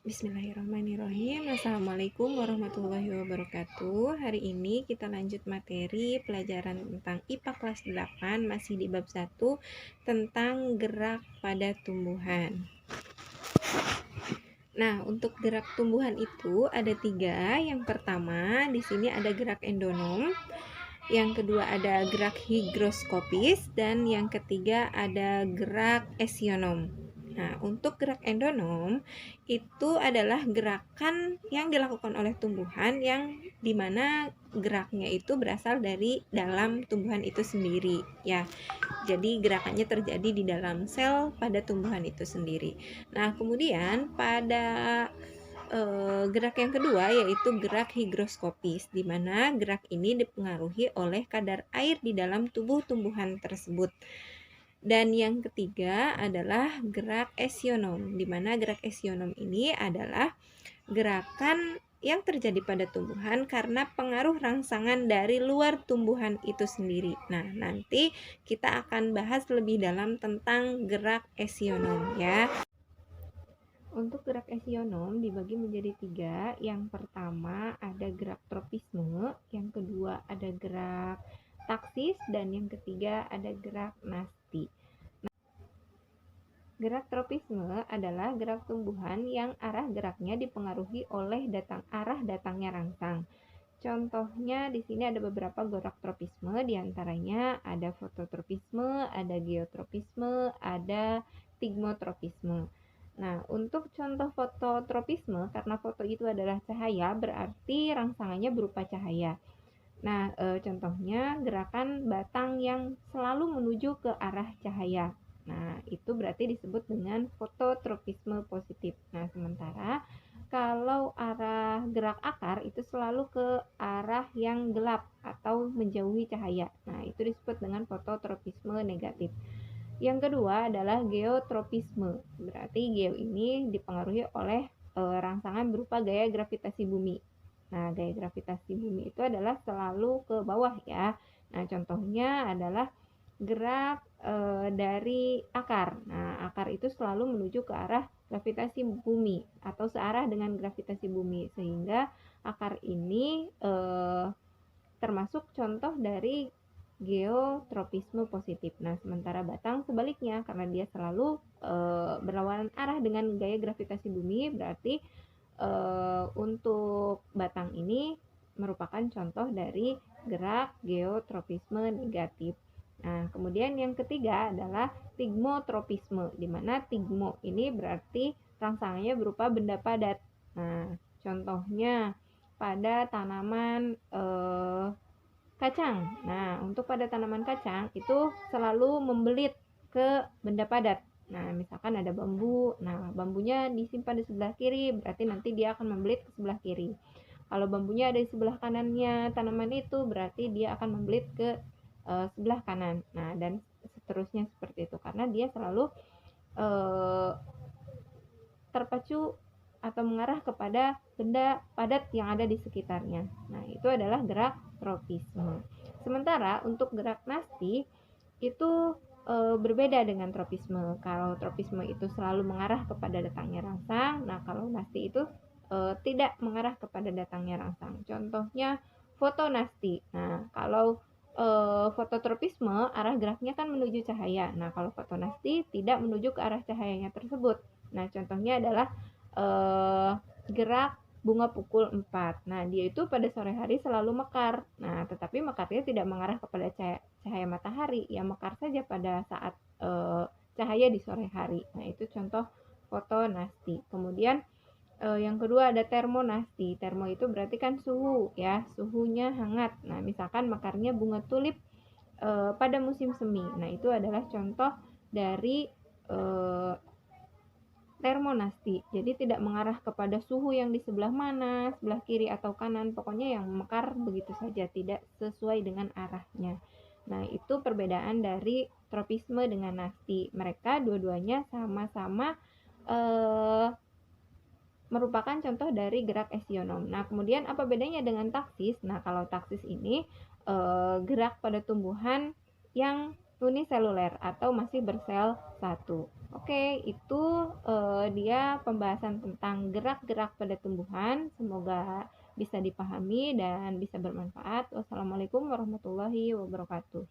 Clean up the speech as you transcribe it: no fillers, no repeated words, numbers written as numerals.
Bismillahirrahmanirrahim. Assalamualaikum warahmatullahi wabarakatuh. Hari ini kita lanjut materi pelajaran tentang IPA kelas 8, masih di bab 1 tentang gerak pada tumbuhan. Nah, untuk gerak tumbuhan itu ada 3. Yang pertama, di sini ada gerak endonom. Yang kedua ada gerak higroskopis, dan yang ketiga ada gerak esionom. Nah, untuk gerak endonom itu adalah gerakan yang dilakukan oleh tumbuhan yang dimana geraknya itu berasal dari dalam tumbuhan itu sendiri, ya. Jadi gerakannya terjadi di dalam sel pada tumbuhan itu sendiri. Nah, kemudian pada gerak yang kedua yaitu gerak higroskopis, di mana gerak ini dipengaruhi oleh kadar air di dalam tubuh tumbuhan tersebut. Dan yang ketiga adalah gerak esionom, di mana gerak esionom ini adalah gerakan yang terjadi pada tumbuhan karena pengaruh rangsangan dari luar tumbuhan itu sendiri. Nah, nanti kita akan bahas lebih dalam tentang gerak esionom, ya. Untuk gerak esionom dibagi menjadi 3. Yang pertama ada gerak tropisme, yang kedua ada gerak taksis, dan yang ketiga ada gerak nasti. Gerak tropisme adalah gerak tumbuhan yang arah geraknya dipengaruhi oleh arah datangnya rangsang. Contohnya di sini ada beberapa gerak tropisme, diantaranya ada fototropisme, ada geotropisme, ada stigmotropisme. Nah, untuk contoh fototropisme, karena foto itu adalah cahaya, berarti rangsangannya berupa cahaya. Nah, contohnya gerakan batang yang selalu menuju ke arah cahaya. Nah, itu berarti disebut dengan fototropisme positif. Nah, sementara kalau arah gerak akar itu selalu ke arah yang gelap atau menjauhi cahaya. Nah, itu disebut dengan fototropisme negatif. Yang kedua adalah geotropisme. Berarti geo ini dipengaruhi oleh rangsangan berupa gaya gravitasi bumi. Nah, gaya gravitasi bumi itu adalah selalu ke bawah, ya. Nah, contohnya adalah gerak dari akar. Nah, akar itu selalu menuju ke arah gravitasi bumi atau searah dengan gravitasi bumi, sehingga akar ini termasuk contoh dari geotropisme positif. Nah, sementara batang sebaliknya, karena dia selalu berlawanan arah dengan gaya gravitasi bumi, berarti untuk batang ini merupakan contoh dari gerak geotropisme negatif. Nah, kemudian yang ketiga adalah stigmotropisme, di mana stigmo ini berarti rangsangannya berupa benda padat. Nah, contohnya pada tanaman kacang. Nah, untuk pada tanaman kacang itu selalu membelit ke benda padat. Nah, misalkan ada bambu. Nah, bambunya disimpan di sebelah kiri, berarti nanti dia akan membelit ke sebelah kiri. Kalau bambunya ada di sebelah kanannya tanaman itu, berarti dia akan membelit ke sebelah kanan. Nah, dan seterusnya seperti itu, karena dia selalu terpacu atau mengarah kepada benda padat yang ada di sekitarnya. Nah, itu adalah gerak tropisme. Sementara untuk gerak nasti itu berbeda dengan tropisme. Kalau tropisme itu selalu mengarah kepada datangnya rangsang, nah kalau nasti itu tidak mengarah kepada datangnya rangsang. Contohnya fotonasti. Nah, kalau fototropisme arah geraknya kan menuju cahaya. Nah, kalau fotonasti tidak menuju ke arah cahayanya tersebut. Nah, contohnya adalah gerak bunga pukul 4. Nah, dia itu pada sore hari selalu mekar. Nah, tetapi mekarnya tidak mengarah kepada cahaya matahari, ya mekar saja pada saat cahaya di sore hari. Nah, itu contoh fotonasti. Kemudian yang kedua ada termonasti. Termo itu berarti kan suhu, ya, suhunya hangat. Nah, misalkan mekarnya bunga tulip pada musim semi. Nah, itu adalah contoh dari termonasti. Jadi tidak mengarah kepada suhu yang di sebelah mana, sebelah kiri atau kanan, pokoknya yang mekar begitu saja, tidak sesuai dengan arahnya. Nah, itu perbedaan dari tropisme dengan nasti. Mereka dua-duanya sama-sama merupakan contoh dari gerak esionom. Nah, kemudian apa bedanya dengan taksis? Nah, kalau taksis ini gerak pada tumbuhan yang uniseluler atau masih bersel satu. Oke, itu dia pembahasan tentang gerak-gerak pada tumbuhan. Semoga bisa dipahami dan bisa bermanfaat. Wassalamualaikum warahmatullahi wabarakatuh.